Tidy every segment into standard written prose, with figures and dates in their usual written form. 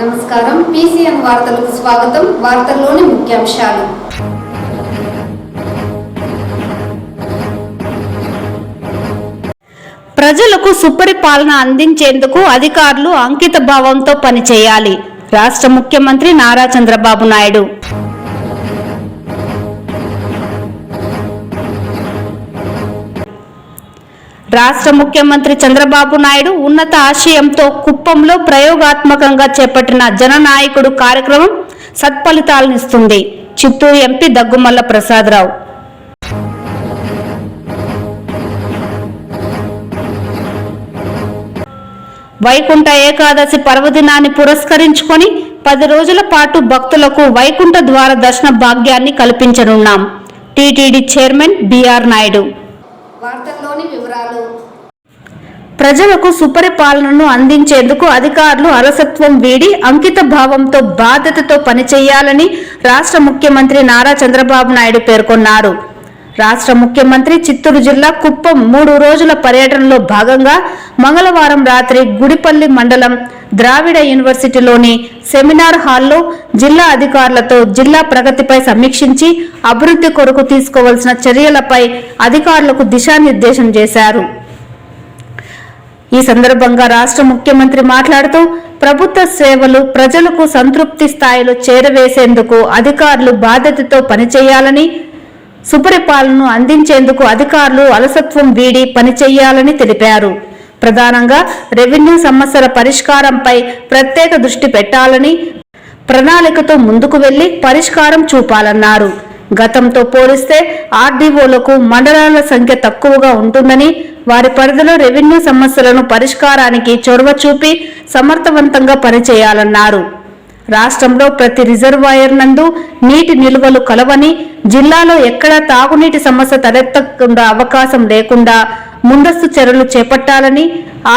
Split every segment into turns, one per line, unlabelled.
నమస్కారం పీసీఎన్ వార్తలకు స్వాగతం. వార్తల్లోని ముఖ్యాంశాలు.
ప్రజలకు సుపరిపాలన అందించేందుకు అధికారులు అంకిత భావంతో పనిచేయాలి. రాష్ట్ర ముఖ్యమంత్రి నారా చంద్రబాబు నాయుడు. రాష్ట్ర ముఖ్యమంత్రి చంద్రబాబు నాయుడు ఉన్నత ఆశయంతో కుప్పంలో ప్రయోగాత్మకంగా చేపట్టిన జననాయకుడు కార్యక్రమం సత్ఫలితాలనిస్తుంది. చిత్తూరు ఎంపీ దగ్గుమల్ల ప్రసాదరావు. వైకుంఠ ఏకాదశి పర్వదినాన్ని పురస్కరించుకొని 10 రోజుల పాటు భక్తులకు వైకుంఠ ద్వార దర్శన భాగ్యాన్ని కల్పించనున్నాం. TTD chairman B R Naidu.
వార్తల్లోని వివరాలు.
ప్రజలకు సుపరిపాలనను అందించేందుకు అధికారులు అలసత్వం వీడి అంకిత భావంతో బాధ్యతతో పనిచేయాలని రాష్ట్ర ముఖ్యమంత్రి నారా చంద్రబాబు నాయుడు పేర్కొన్నారు. రాష్ట్ర ముఖ్యమంత్రి చిత్తూరు జిల్లా కుప్పం 3 రోజుల పర్యటనలో భాగంగా మంగళవారం రాత్రి గుడిపల్లి మండలం ద్రావిడ యూనివర్సిటీలోని సెమినార్ హాల్లో జిల్లా అధికారులతో జిల్లా ప్రగతిపై సమీక్షించి అభివృద్ధి కొరకు తీసుకోవాల్సిన చర్యలపై అధికారులకు దిశానిర్దేశం చేశారు. ఈ సందర్భంగా రాష్ట్ర ముఖ్యమంత్రి మాట్లాడుతూ ప్రభుత్వ సేవలు ప్రజలకు సంతృప్తి స్థాయిలో చేరవేసేందుకు అధికారులు బాధ్యతతో పనిచేయాలని, సుపరిపాలనను అందించేందుకు అధికారులు అలసత్వం వీడి పనిచేయాలని తెలిపారు. ప్రధానంగా రెవెన్యూ సమస్యల పరిష్కారంపై ప్రత్యేక దృష్టి పెట్టాలని, ప్రణాళికతో ముందుకు వెళ్లి పరిష్కారం చూపాలన్నారు. గతంతో పోలిస్తే ఆర్డీఓలకు మండలాల సంఖ్య తక్కువగా ఉంటుందని, వారి పరిధిలో రెవెన్యూ సమస్యలను పరిష్కారానికి చొరవ చూపి సమర్థవంతంగా పనిచేయాలన్నారు. రాష్ట్రంలో ప్రతి రిజర్వాయర్ నందు నీటి నిల్వలు కలవని, జిల్లాలో ఎక్కడా తాగునీటి సమస్య తలెత్తకుండా అవకాశం లేకుండా ముందస్తు చర్యలు చేపట్టాలని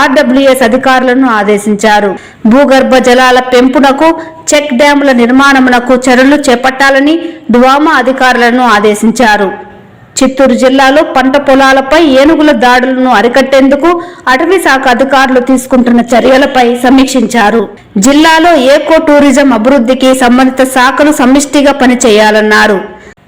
ఆర్డబ్ల్యూఎస్ అధికారులను ఆదేశించారు. భూగర్భ జలాల పెంపునకు, చెక్ డ్యాముల నిర్మాణమునకు చర్యలు చేపట్టాలని డ్వామా అధికారులను ఆదేశించారు. చిత్తూరు జిల్లాలో పంట పొలాలపై ఏనుగుల దాడులను అరికట్టేందుకు అటవీ శాఖ అధికారులు తీసుకుంటున్న చర్యలపై సమీక్షించారు. జిల్లాలో ఏకో టూరిజం అభివృద్ధికి సంబంధిత శాఖలు సమిష్టిగా పనిచేయాలన్నారు.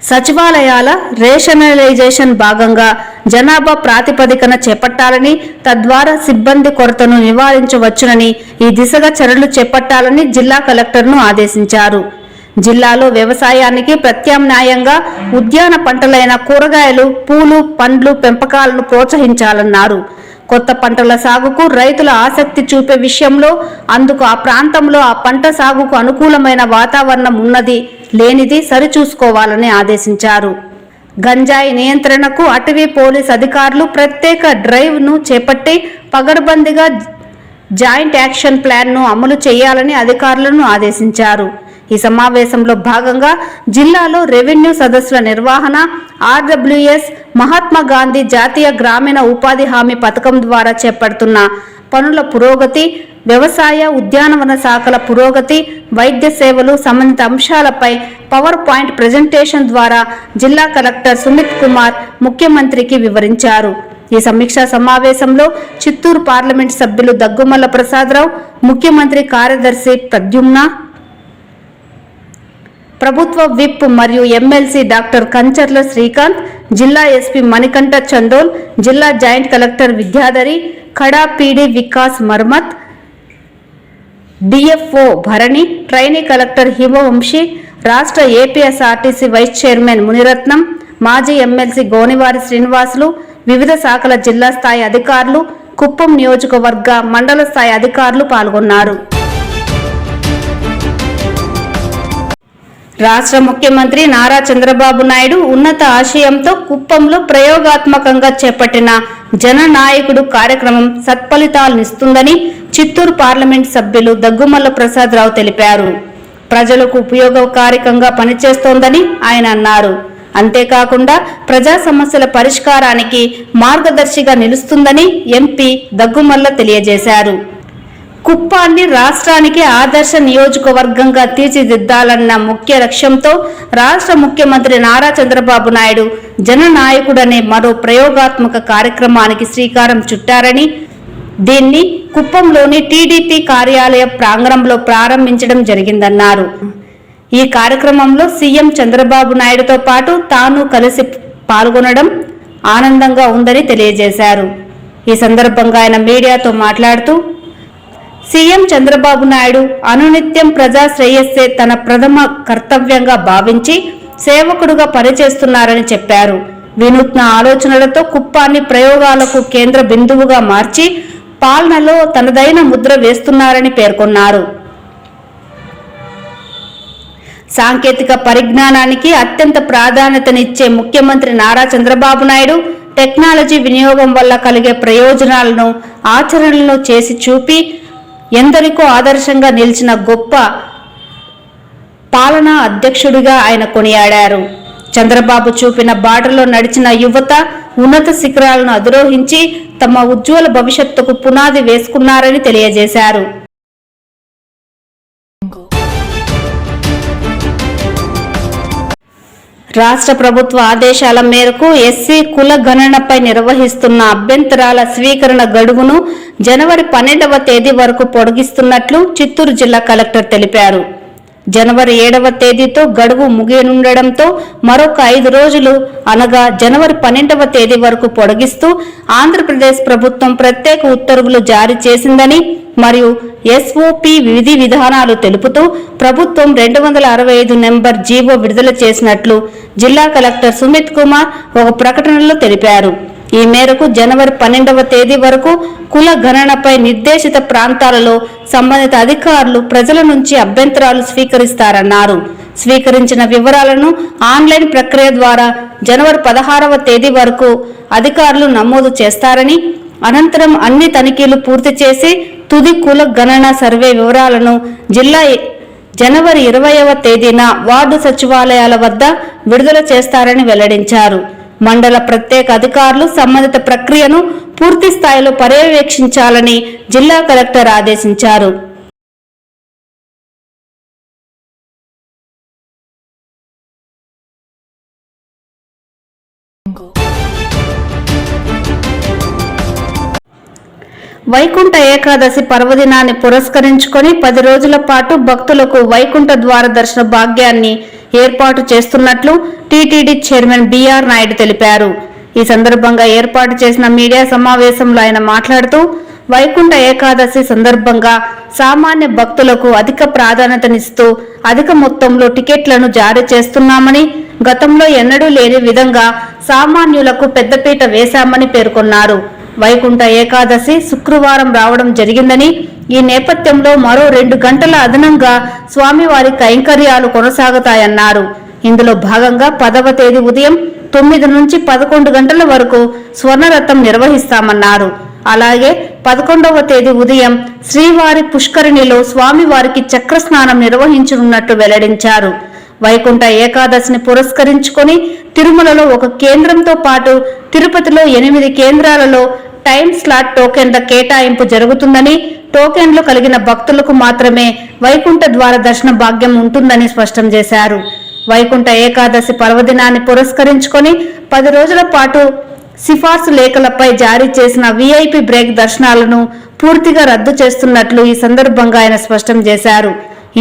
సచివాలయాల రేషనలైజేషన్ భాగంగా జనాభా ప్రాతిపదికన చేపట్టాలని, తద్వారా సిబ్బంది కొరతను నివారించవచ్చునని, ఈ దిశగా చర్యలు చేపట్టాలని జిల్లా కలెక్టర్ను ఆదేశించారు. జిల్లాలో వ్యవసాయానికి ప్రత్యామ్నాయంగా ఉద్యాన పంటలైన కూరగాయలు, పూలు, పండ్లు పెంపకాలను ప్రోత్సహించాలన్నారు. కొత్త పంటల సాగుకు రైతుల ఆసక్తి చూపే విషయంలో అందుకు ఆ ప్రాంతంలో ఆ పంట సాగుకు అనుకూలమైన వాతావరణం ఉన్నది లేనిది సరిచూసుకోవాలని ఆదేశించారు. గంజాయి నియంత్రణకు అటవీ పోలీస్ అధికారులు ప్రత్యేక డ్రైవ్ ను చేపట్టి పగడ్బందీగా జాయింట్ యాక్షన్ ప్లాన్ ను అమలు చేయాలని అధికారులను ఆదేశించారు. ఈ సమావేశంలో భాగంగా జిల్లాలో రెవెన్యూ సదస్సుల నిర్వహణ, ఆర్డబ్ల్యూఎస్, మహాత్మా గాంధీ జాతీయ గ్రామీణ ఉపాధి హామీ పథకం ద్వారా చేపడుతున్న పనుల పురోగతి, వ్యవసాయ ఉద్యానవన శాఖల పురోగతి, వైద్య సేవలు సంబంధిత అంశాలపై పవర్ పాయింట్ ప్రెజెంటేషన్ ద్వారా జిల్లా కలెక్టర్ సుమిత్ కుమార్ ముఖ్యమంత్రికి వివరించారు. ఈ సమీక్షా సమావేశంలో చిత్తూరు పార్లమెంట్ సభ్యులు దగ్గుమల్ల ప్రసాదరావు, ముఖ్యమంత్రి కార్యదర్శి ప్రద్యుమ్న, ప్రభుత్వ విప్ మరియు ఎమ్మెల్సీ డాక్టర్ కంచర్ల శ్రీకాంత్, జిల్లా ఎస్పీ మణికంఠ చందోల్, జిల్లా జాయింట్ కలెక్టర్ విద్యాధరి, ఖడా PD Vikas Marmat, DFO Bharani, trainee collector Himavamshi, రాష్ట్ర ఏపీఎస్ఆర్టీసీ వైస్ చైర్మన్ మునిరత్నం, మాజీ ఎమ్మెల్సీ గోనివారి శ్రీనివాసులు, వివిధ శాఖల జిల్లా స్థాయి అధికారులు, కుప్పం నియోజకవర్గ మండల స్థాయి అధికారులు పాల్గొన్నారు. రాష్ట్ర ముఖ్యమంత్రి నారా చంద్రబాబు నాయుడు ఉన్నత ఆశయంతో కుప్పంలో ప్రయోగాత్మకంగా చేపట్టిన జననాయకుడు కార్యక్రమం సత్ఫలితాలనిస్తుందని చిత్తూరు పార్లమెంట్ సభ్యులు దగ్గుమల్ల ప్రసాదరావు తెలిపారు. ప్రజలకు ఉపయోగకారికంగా పనిచేస్తోందని ఆయన అన్నారు. అంతేకాకుండా ప్రజా సమస్యల పరిష్కారానికి మార్గదర్శిగా నిలుస్తుందని ఎంపీ దగ్గుమల్ల తెలియజేశారు. కుప్పాన్ని రాష్ట్రానికి ఆదర్శ నియోజకవర్గంగా తీర్చిదిద్దాలన్న ముఖ్య లక్ష్యంతో రాష్ట్ర ముఖ్యమంత్రి నారా చంద్రబాబు నాయుడు జననాయకుడనే మరో ప్రయోగాత్మక కార్యక్రమానికి శ్రీకారం చుట్టారని, దీన్ని కుప్పంలోని టీడీపీ కార్యాలయ ప్రాంగణంలో ప్రారంభించడం జరిగిందన్నారు. ఈ కార్యక్రమంలో సీఎం చంద్రబాబు నాయుడుతో పాటు తాను కలిసి పాల్గొనడం ఆనందంగా ఉందని తెలియజేశారు. ఈ సందర్భంగా ఆయన మీడియాతో మాట్లాడుతూ సీఎం చంద్రబాబు నాయుడు అనునిత్యం ప్రజా శ్రేయస్సే తన ప్రథమ కర్తవ్యంగా భావించి సేవకుడుగా పనిచేస్తున్నారని చెప్పారు. వినూత్న ఆలోచనలతో కుప్పాన్ని ప్రయోగాలకు కేంద్ర బిందువుగా మార్చి పాలనలో తనదైన ముద్ర వేస్తున్నారని పేర్కొన్నారు. సాంకేతిక పరిజ్ఞానానికి అత్యంత ప్రాధాన్యతనిచ్చే ముఖ్యమంత్రి నారా చంద్రబాబు నాయుడు టెక్నాలజీ వినియోగం వల్ల కలిగే ప్రయోజనాలను ఆచరణలో చేసి చూపి ఎందరికో ఆదర్శంగా నిలిచిన గొప్ప పాలనా అధ్యక్షుడిగా ఆయన కొనియాడారు. చంద్రబాబు చూపిన బాటలో నడిచిన యువత ఉన్నత శిఖరాలను అధిరోహించి తమ ఉజ్వల భవిష్యత్తుకు పునాది వేసుకున్నారని తెలియజేశారు. రాష్ట్ర ప్రభుత్వ ఆదేశాల మేరకు ఎస్సీ కుల గణనపై నిర్వహిస్తున్న అభ్యంతరాల స్వీకరణ గడువును జనవరి 12వ తేదీ వరకు పొడిగిస్తున్నట్లు చిత్తూరు జిల్లా కలెక్టర్ తెలిపారు. జనవరి 7వ తేదీతో గడువు ముగియనుండడంతో మరొక 5 రోజులు అనగా జనవరి 12వ తేదీ వరకు పొడిగిస్తూ ఆంధ్రప్రదేశ్ ప్రభుత్వం ప్రత్యేక ఉత్తర్వులు జారీ చేసిందని మరియు ఎస్ఓపి విధి విధానాలు తెలుపుతూ ప్రభుత్వం 265 నెంబర్ జీవో విడుదల చేసినట్లు జిల్లా కలెక్టర్ సుమిత్ కుమార్ ఒక ప్రకటనలో తెలిపారు. ఈ మేరకు జనవరి 12వ తేదీ వరకు కుల గణనపై నిర్దేశిత ప్రాంతాలలో సంబంధిత అధికారులు ప్రజల నుంచి అభ్యంతరాలు స్వీకరిస్తారన్నారు. స్వీకరించిన వివరాలను ఆన్లైన్ ప్రక్రియ ద్వారా జనవరి 16వ తేదీ వరకు అధికారులు నమోదు చేస్తారని, అనంతరం అన్ని తనిఖీలు పూర్తి చేసి తుది కుల గణన సర్వే వివరాలను జనవరి 20వ తేదీన వార్డు సచివాలయాల వద్ద విడుదల చేస్తారని వెల్లడించారు. మండల ప్రత్యేక అధికారులు సంబంధిత ప్రక్రియను పూర్తి స్థాయిలో పర్యవేక్షించాలని జిల్లా కలెక్టర్ ఆదేశించారు. వైకుంఠ ఏకాదశి పర్వదినాన్ని పురస్కరించుకొని 10 రోజుల పాటు భక్తులకు వైకుంఠ ద్వార దర్శన భాగ్యాన్ని ఏర్పాటు చేస్తున్నట్లు టీటీడీ చైర్మన్ బిఆర్ నాయుడు తెలిపారు. ఈ సందర్భంగా ఏర్పాటు చేసిన మీడియా సమావేశంలో ఆయన మాట్లాడుతూ వైకుంఠ ఏకాదశి సందర్భంగా సామాన్య భక్తులకు అధిక ప్రాధాన్యతనిస్తూ అధిక మొత్తంలో టికెట్లను జారీ చేస్తున్నామని, గతంలో ఎన్నడూ లేని విధంగా సామాన్యులకు పెద్దపీట వేశామని పేర్కొన్నారు. వైకుంఠ ఏకాదశి శుక్రవారం రావడం జరిగిందని, ఈ నేపథ్యంలో మరో 2 గంటల అదనంగా స్వామివారి కైంకర్యాలు కొనసాగుతాయన్నారు. ఇందులో భాగంగా 10వ తేదీ ఉదయం 9 నుంచి 11 గంటల వరకు స్వర్ణరథం నిర్వహిస్తామన్నారు. అలాగే 11వ తేదీ ఉదయం శ్రీవారి పుష్కరిణిలో స్వామివారికి చక్రస్నానం నిర్వహించనున్నట్లు వెల్లడించారు. వైకుంఠ ఏకాదశిని పురస్కరించుకొని తిరుమలలో 1 కేంద్రంతో పాటు తిరుపతిలో 8 కేంద్రాలలో టైం స్లాట్ టోకెన్ల కేటాయింపు జరుగుతుందని, టోకెన్లు కలిగిన భక్తులకు మాత్రమే వైకుంఠ ద్వార దర్శన భాగ్యం ఉంటుందని స్పష్టం చేశారు. వైకుంఠ ఏకాదశి పర్వదినాన్ని పురస్కరించుకొని 10 రోజుల పాటు సిఫార్సు లేఖలపై జారీ చేసిన విఐపి బ్రేక్ దర్శనాలను పూర్తిగా రద్దు చేస్తున్నట్లు ఈ సందర్భంగా ఆయన స్పష్టం చేశారు.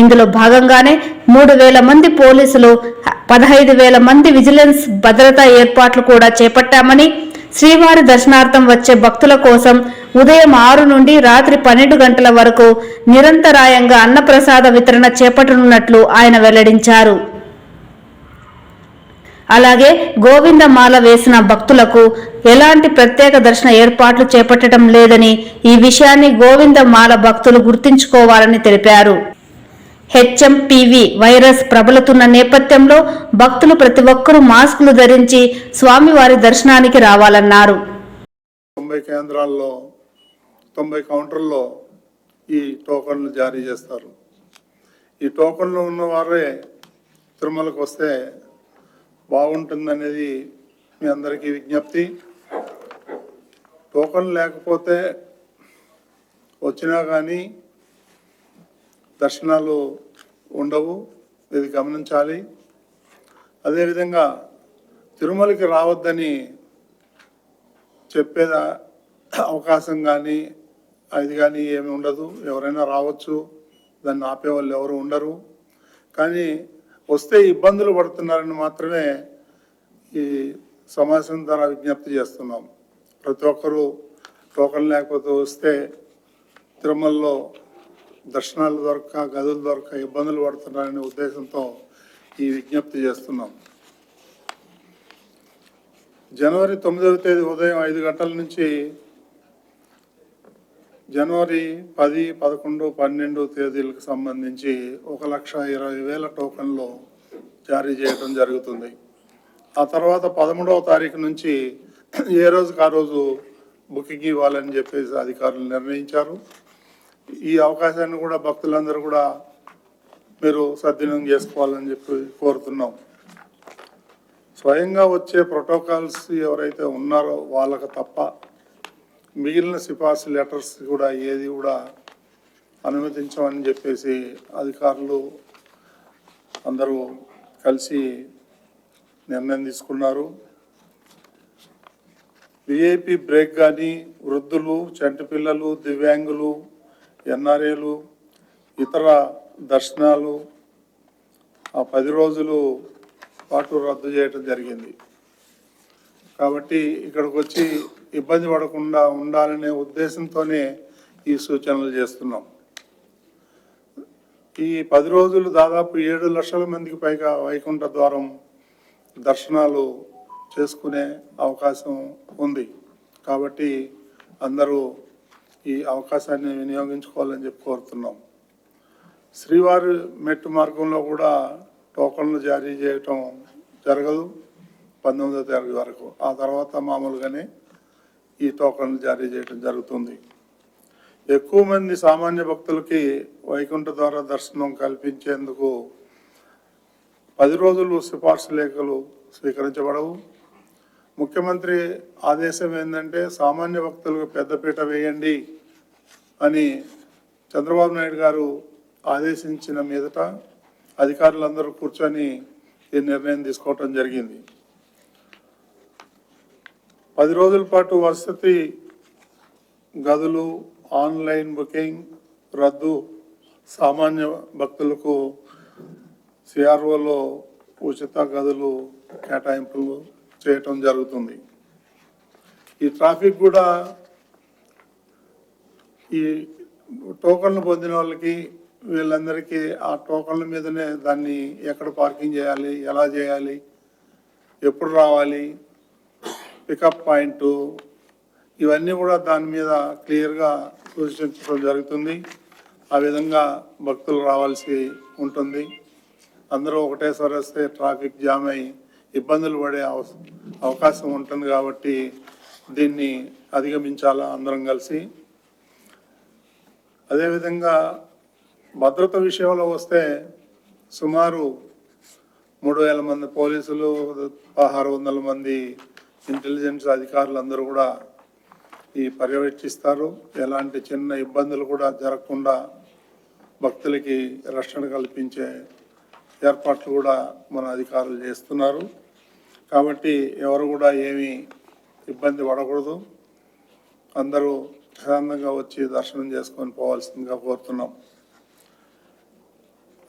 ఇందులో భాగంగానే 3,000 మంది పోలీసులు, 15,000 మంది విజిలెన్స్ భద్రతా ఏర్పాట్లు కూడా చేపట్టామని, శ్రీవారి దర్శనార్థం వచ్చే భక్తుల కోసం ఉదయం 6 నుండి రాత్రి 12 గంటల వరకు నిరంతరాయంగా అన్నప్రసాద వితరణ చేపట్టనున్నట్లు ఆయన వెల్లడించారు. అలాగే గోవిందమాల వేసిన భక్తులకు ఎలాంటి ప్రత్యేక దర్శన ఏర్పాట్లు చేపట్టడం లేదని, ఈ విషయాన్ని గోవిందమాల భక్తులు గుర్తుంచుకోవాలని తెలిపారు. హెచ్ఎంపీవీ వైరస్ ప్రబలుతున్న నేపథ్యంలో భక్తులు ప్రతి ఒక్కరూ మాస్కులు ధరించి స్వామివారి దర్శనానికి రావాలన్నారు.
90 కేంద్రాల్లో 90 కౌంటర్లో ఈ టోకన్లు జారీ చేస్తారు. ఈ టోకన్లు ఉన్నవారే తిరుమలకు వస్తే బాగుంటుందనేది మీ అందరికీ విజ్ఞప్తి. టోకన్ లేకపోతే వచ్చినా కానీ దర్శనాలు ఉండవు, ఇది గమనించాలి. అదేవిధంగా తిరుమలకి రావద్దని చెప్పే అవకాశం కానీ అది కానీ ఏమి ఉండదు, ఎవరైనా రావచ్చు, దాన్ని ఆపేవాళ్ళు ఎవరు ఉండరు. కానీ వస్తే ఇబ్బందులు పడుతున్నారని మాత్రమే ఈ సమావేశం ద్వారా విజ్ఞప్తి చేస్తున్నాం. ప్రతి ఒక్కరూ టోకన్ లేకపోతే వస్తే తిరుమలలో దర్శనాలు దొరక, గదులు దొరక ఇబ్బందులు పడుతున్నారనే ఉద్దేశంతో ఈ విజ్ఞప్తి చేస్తున్నాం. జనవరి 9వ తేదీ ఉదయం 5 గంటల నుంచి జనవరి 10, 11, 12 తేదీలకు సంబంధించి 1,20,000 టోకన్లు జారీ చేయడం జరుగుతుంది. ఆ తర్వాత 13వ తారీఖు నుంచి ఏ రోజుకి ఆ రోజు బుకింగ్ ఇవ్వాలని చెప్పేసి అధికారులు నిర్ణయించారు. ఈ అవకాశాన్ని కూడా భక్తులందరూ కూడా మీరు సద్వినియోగం చేసుకోవాలని చెప్పి కోరుతున్నాం. స్వయంగా వచ్చే ప్రోటోకాల్స్ ఎవరైతే ఉన్నారో వాళ్ళకు తప్ప మిగిలిన సిఫార్సు లెటర్స్ కూడా ఏది కూడా అనుమతించమని చెప్పేసి అధికారులు అందరూ కలిసి నిర్ణయం తీసుకున్నారు. విఐపి బ్రేక్ కానీ వృద్ధులు, చంటి పిల్లలు, దివ్యాంగులు, ఎన్ఆర్ఏలు, ఇతర దర్శనాలు ఆ 10 రోజులు పాటు రద్దు చేయడం జరిగింది. కాబట్టి ఇక్కడికి వచ్చి ఇబ్బంది పడకుండా ఉండాలనే ఉద్దేశంతోనే ఈ సూచనలు చేస్తున్నాం. ఈ 10 రోజులు దాదాపు 7 లక్షల మందికి పైగా వైకుంఠ ద్వారం దర్శనాలు చేసుకునే అవకాశం ఉంది. కాబట్టి అందరూ ఈ అవకాశాన్ని వినియోగించుకోవాలని చెప్పి కోరుతున్నాం. శ్రీవారి మెట్టు మార్గంలో కూడా టోకన్లు జారీ చేయటం జరగదు 19వ తారీఖు వరకు. ఆ తర్వాత మామూలుగానే ఈ టోకన్లు జారీ చేయడం జరుగుతుంది. ఎక్కువ మంది సామాన్య భక్తులకి వైకుంఠ ద్వార దర్శనం కల్పించేందుకు 10 రోజులు సిఫార్సు లేఖలు స్వీకరించబడవు. ముఖ్యమంత్రి ఆదేశం ఏంటంటే సామాన్య భక్తులకు పెద్దపీట వేయండి అని చంద్రబాబు నాయుడు గారు ఆదేశించిన మీదట అధికారులందరూ కూర్చొని ఈ నిర్ణయం తీసుకోవటం జరిగింది. 10 రోజుల పాటు వసతి గదులు, ఆన్లైన్ బుకింగ్ రద్దు, సామాన్య భక్తులకు సిఆర్ఓలో ఉచిత గదులు కేటాయింపులు చేయటం జరుగుతుంది. ఈ ట్రాఫిక్ కూడా ఈ టోకన్లు పొందిన వాళ్ళకి వీళ్ళందరికీ ఆ టోకన్ల మీదనే దాన్ని ఎక్కడ పార్కింగ్ చేయాలి, ఎలా చేయాలి, ఎప్పుడు రావాలి, పికప్ పాయింట్, ఇవన్నీ కూడా దాని మీద క్లియర్గా సూచించడం జరుగుతుంది. ఆ విధంగా భక్తులు రావాల్సి ఉంటుంది. అందరూ ఒకటేసారి వస్తే ట్రాఫిక్ జామ్ అయి ఇబ్బందులు పడే అవకాశం ఉంటుంది. కాబట్టి దీన్ని అధిగమించాలా అందరం కలిసి. అదేవిధంగా భద్రత విషయంలో వస్తే సుమారు 3,000 మంది పోలీసులు, 1600 మంది ఇంటెలిజెన్స్ అధికారులు అందరూ కూడా ఈ పర్యవేక్షిస్తారు. ఎలాంటి చిన్న ఇబ్బందులు కూడా జరగకుండా భక్తులకి రక్షణ కల్పించే ఏర్పాట్లు కూడా మన అధికారులు చేస్తున్నారు. కాబట్టి ఎవరు కూడా ఏమీ ఇబ్బంది పడకూడదు. అందరూ ప్రశాంతంగా వచ్చి దర్శనం చేసుకొని పోవాల్సిందిగా కోరుతున్నాం.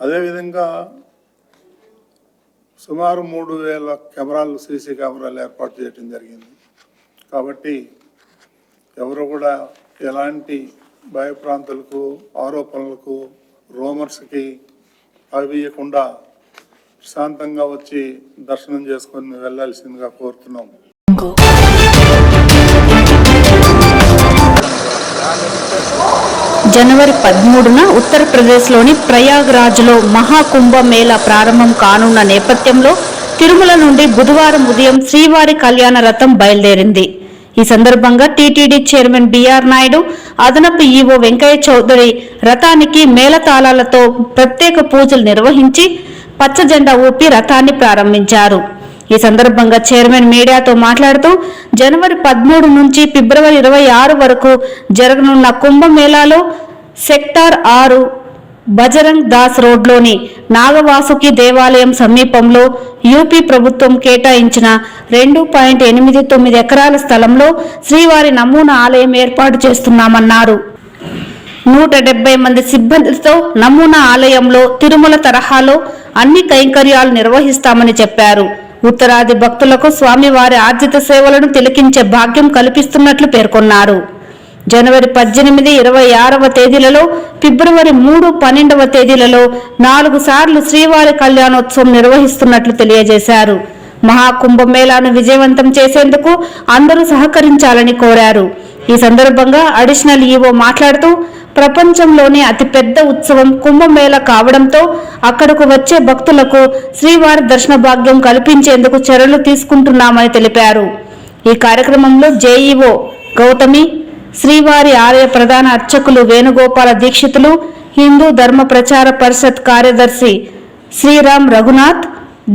అదేవిధంగా సుమారు 3,000 కెమెరాలు, సీసీ కెమెరాలు ఏర్పాటు చేయడం జరిగింది. కాబట్టి ఎవరు కూడా ఎలాంటి భయప్రాంతులకు, ఆరోపణలకు, రూమర్స్కి అవియకుండా ప్రశాంతంగా వచ్చి దర్శనం చేసుకొని వెళ్ళాల్సిందిగా కోరుతున్నాం.
జనవరి 13న ఉత్తరప్రదేశ్లోని ప్రయాగ్రాజ్లో మహాకుంభ మేళా ప్రారంభం కానున్న నేపథ్యంలో తిరుమల నుండి బుధవారం ఉదయం శ్రీవారి కళ్యాణ రథం బయలుదేరింది. ఈ సందర్భంగా టీటీడీ చైర్మన్ బిఆర్ నాయుడు, అదనపు ఈవో వెంకయ్య చౌదరి రథానికి మేళతాళాలతో ప్రత్యేక పూజలు నిర్వహించి పచ్చ జెండా ఊపి రథాన్ని ప్రారంభించారు. ఈ సందర్భంగా చైర్మన్ మీడియాతో మాట్లాడుతూ జనవరి 13 నుంచి ఫిబ్రవరి 26 వరకు జరగనున్న కుంభమేళాలో సెక్టార్ 6 బజరంగ్ దాస్ రోడ్లోని నాగవాసుకి దేవాలయం సమీపంలో యూపీ ప్రభుత్వం కేటాయించిన 2.89 ఎకరాల స్థలంలో శ్రీవారి నమూనా ఆలయం ఏర్పాటు చేస్తున్నామన్నారు. 170 మంది సిబ్బందితో నమూనా ఆలయంలో తిరుమల తరహాలో అన్ని కైంకర్యాలు నిర్వహిస్తామని చెప్పారు. ఉత్తరాది భక్తులకు స్వామివారి ఆర్జిత సేవలను తిలకించే భాగ్యం కల్పిస్తున్నట్లు పేర్కొన్నారు. జనవరి 18, 26వ తేదీలలో, ఫిబ్రవరి 3, 12వ తేదీలలో 4 సార్లు శ్రీవారి కళ్యాణోత్సవం నిర్వహిస్తున్నట్లు తెలియజేశారు. మహాకుంభమేళాను విజయవంతం చేసేందుకు అందరూ సహకరించాలని కోరారు. ఈ సందర్భంగా అడిషనల్ ఈవో మాట్లాడుతూ, ప్రపంచంలోనే అతిపెద్ద ఉత్సవం కుంభమేళా కావడంతో అక్కడకు వచ్చే భక్తులకు శ్రీవారి దర్శన భాగ్యం కల్పించేందుకు చర్యలు తీసుకుంటున్నామని తెలిపారు. ఈ కార్యక్రమంలో జేఈఓ గౌతమి, శ్రీవారి ఆలయ ప్రధాన అర్చకులు వేణుగోపాల దీక్షితులు, హిందూ ధర్మ ప్రచార పరిషత్ కార్యదర్శి శ్రీరామ్ రఘునాథ్,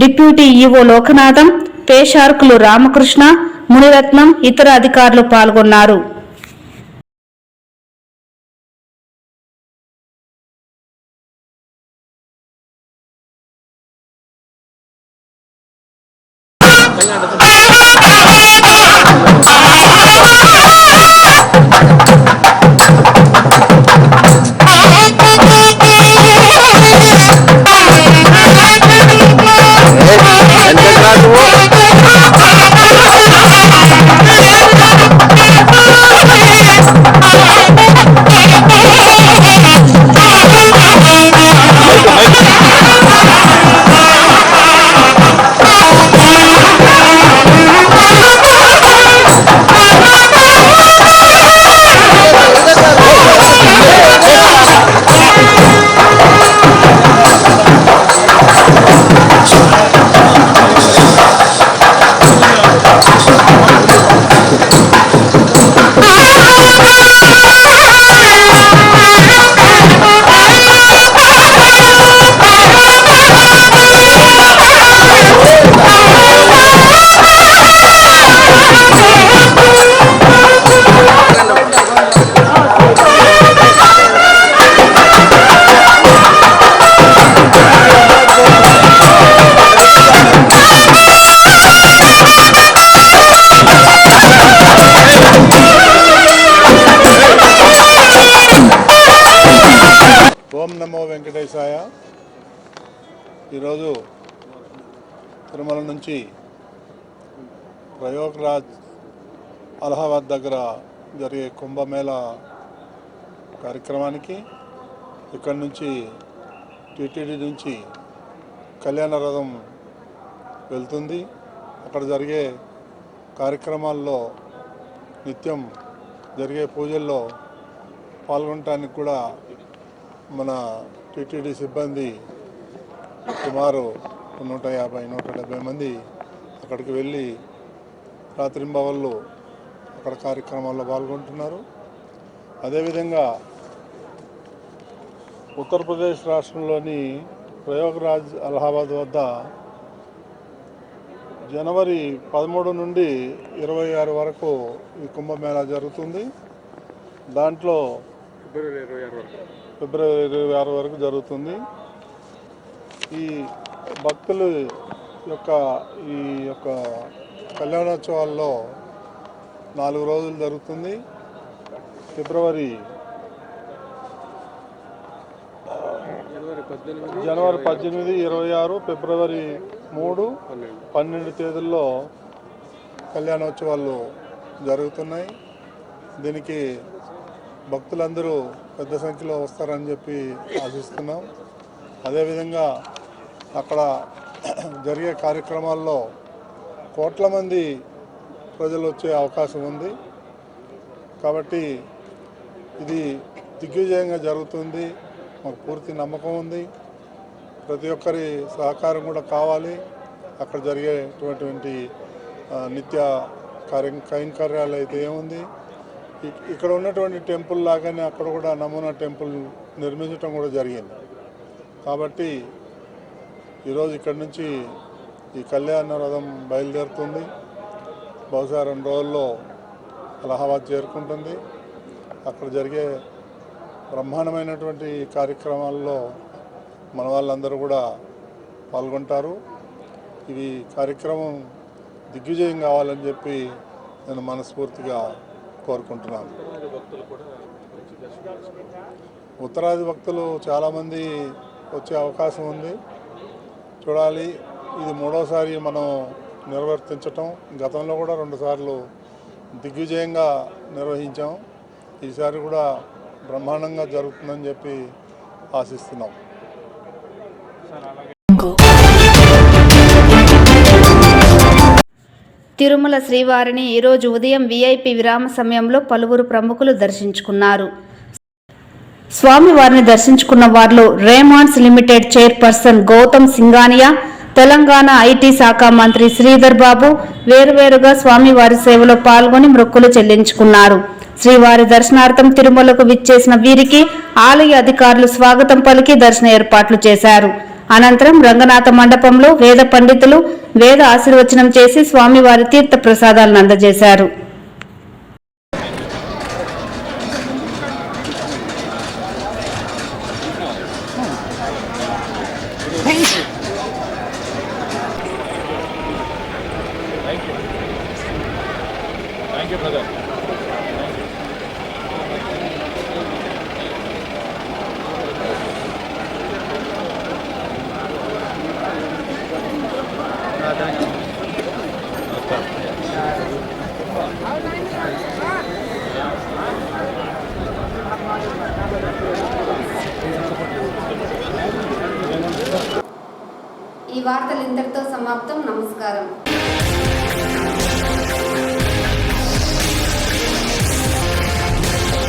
డిప్యూటీ ఈవో లోకనాథం, పేషార్కులు రామకృష్ణ, మునిరత్నం, ఇతర అధికారులు పాల్గొన్నారు.
ఓం నమో వెంకటేశాయ. ఈరోజు తిరుమల నుంచి ప్రయాగ్రాజ్ అలహాబాద్ దగ్గర జరిగే కుంభమేళా కార్యక్రమానికి ఇక్కడి నుంచి టీటీడీ నుంచి కళ్యాణ రథం వెళ్తుంది. అక్కడ జరిగే కార్యక్రమాల్లో నిత్యం జరిగే పూజల్లో పాల్గొనడానికి కూడా మన టీటీడీ సిబ్బంది సుమారు 150-170 మంది అక్కడికి వెళ్ళి రాత్రింబవళ్ళు అక్కడ కార్యక్రమాల్లో పాల్గొంటున్నారు. అదేవిధంగా ఉత్తరప్రదేశ్ రాష్ట్రంలోని ప్రయాగ్రాజ్ అలహాబాద్ వద్ద జనవరి 13 నుండి 26 వరకు ఈ కుంభమేళా జరుగుతుంది. దాంట్లో ఫిబ్రవరి 26 వరకు జరుగుతుంది. ఈ భక్తులు ఈ యొక్క కళ్యాణోత్సవాల్లో 4 రోజులు జరుగుతుంది. జనవరి 18, 26, ఫిబ్రవరి 3, 12 తేదీల్లో కళ్యాణోత్సవాలు జరుగుతున్నాయి. దీనికి భక్తులందరూ పెద్ద సంఖ్యలో వస్తారని చెప్పి ఆశిస్తున్నాం. అదేవిధంగా అక్కడ జరిగే కార్యక్రమాల్లో కోట్ల మంది ప్రజలు వచ్చే అవకాశం ఉంది. కాబట్టి ఇది దిగ్విజయంగా జరుగుతుంది, మాకు పూర్తి నమ్మకం ఉంది. ప్రతి ఒక్కరి సహకారం కూడా కావాలి. అక్కడ జరిగేటువంటి నిత్య కైంకర్యాలు అయితే ఏముంది, ఇక్కడ ఉన్నటువంటి టెంపుల్ లాగానే అక్కడ కూడా నమూనా టెంపుల్ నిర్మించడం కూడా జరిగింది. కాబట్టి ఈరోజు ఇక్కడ నుంచి ఈ కళ్యాణ రథం బయలుదేరుతుంది. బహుశా 2 రోజుల్లో అలహాబాద్ చేరుకుంటుంది. అక్కడ జరిగే బ్రహ్మాండమైనటువంటి కార్యక్రమాల్లో మన వాళ్ళందరూ కూడా పాల్గొంటారు. ఇవి కార్యక్రమం దిగ్విజయం కావాలని చెప్పి నేను మనస్ఫూర్తిగా కోరుకుంటున్నాను. ఉత్తరాది భక్తులు చాలామంది వచ్చే అవకాశం ఉంది, చూడాలి. ఇది మూడోసారి మనం నిర్వర్తించటం. గతంలో కూడా 2 సార్లు దిగ్విజయంగా నిర్వహించాం. ఈసారి కూడా బ్రహ్మాండంగా జరుగుతుందని చెప్పి ఆశిస్తున్నాం.
తిరుమల శ్రీవారిని ఈరోజు ఉదయం వీఐపీ విరామ సమయంలో పలువురు ప్రముఖులు దర్శించుకున్నారు. స్వామివారిని దర్శించుకున్న వారిలో Raymonds limited chairperson Gautam Singhania, Telangana IT శాఖ మంత్రి శ్రీధర్ బాబు వేరువేరుగా స్వామివారి సేవలో పాల్గొని మొక్కులు చెల్లించుకున్నారు. శ్రీవారి దర్శనార్థం తిరుమలకు విచ్చేసిన వీరికి ఆలయ అధికారులు స్వాగతం పలికి దర్శన ఏర్పాట్లు చేశారు. అనంతరం రంగనాథ మండపంలో వేద పండితులు వేద ఆశీర్వచనం చేసి స్వామివారి తీర్థ ప్రసాదాలను అందజేశారు.
ఈ వార్తలు ఇంతటితో సమాప్తం. నమస్కారం.